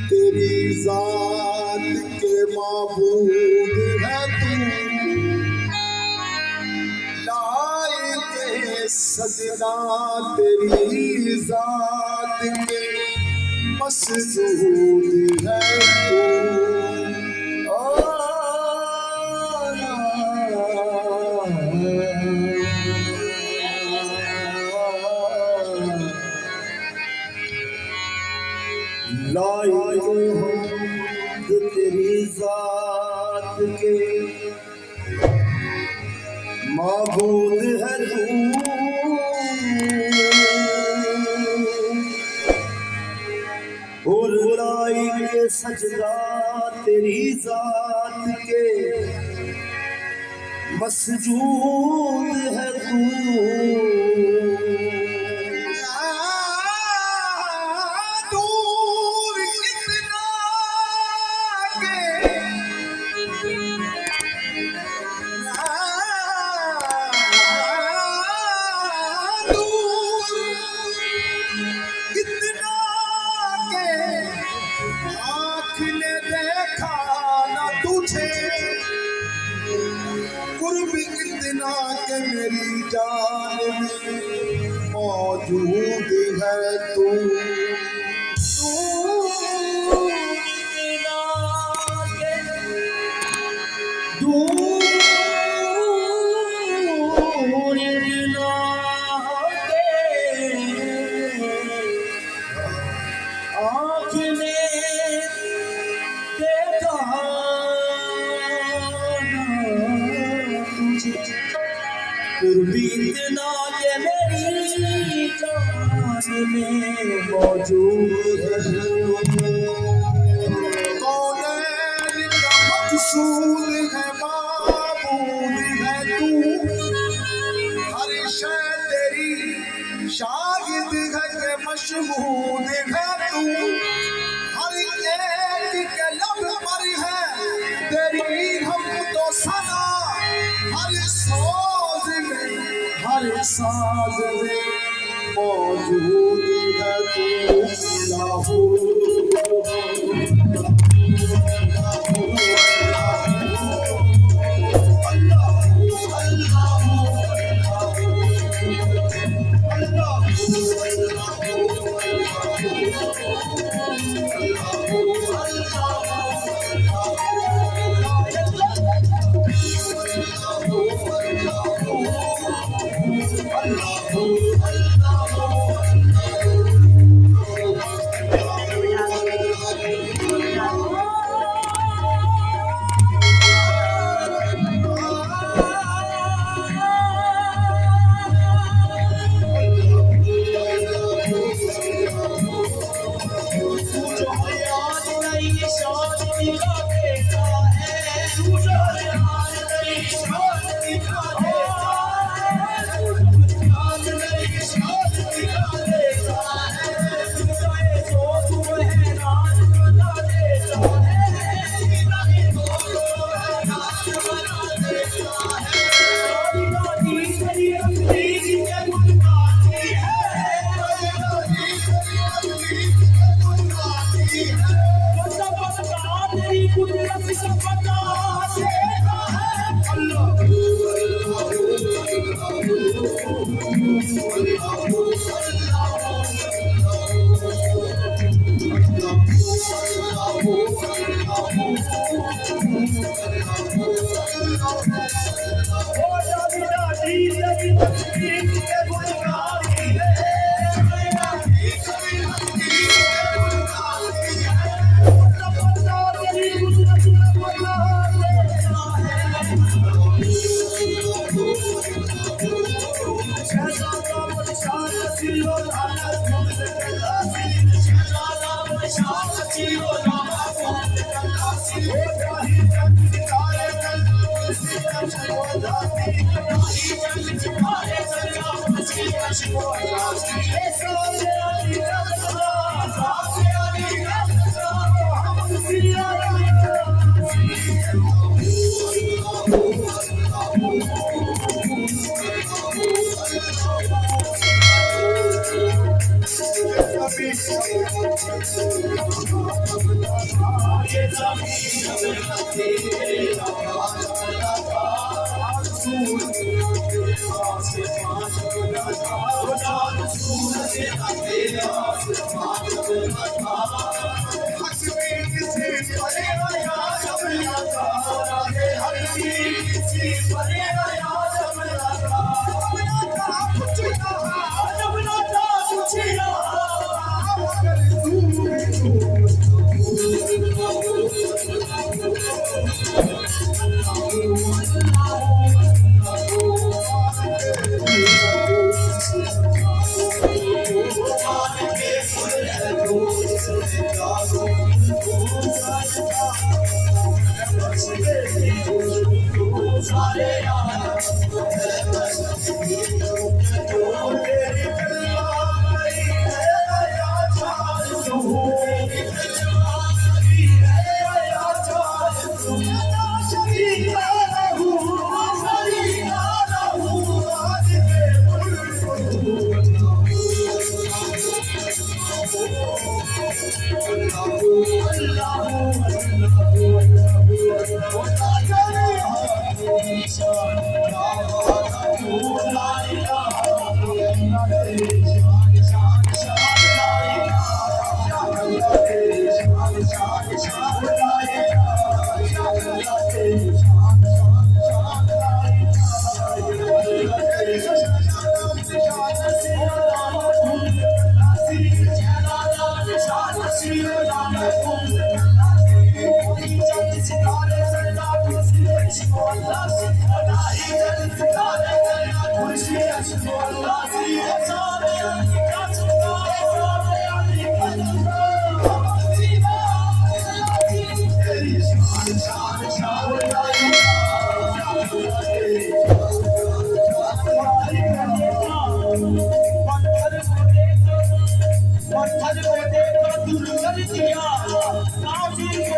तेरी जात के माबूद है तू, लायक सजना तेरी जात के मसजूद है तू। लायक तेरी जात के माबूद है तू, और लायक सजदा तेरी जात के मसजूद है तू। कुर्ब इतना के मेरी जान में मौजूद है तू। कुर्बी इतना के मेरी जान में मौजूद है। कौनैन का मकसूद है माबूद है तू, हर शय तेरी शाहिद है के मशहूद है तू। हर एक के लब पर है तेरी हम तो सना, हर साज में मौजूद है तू। पत्थर को देखो दुर्गत किया, काफिर को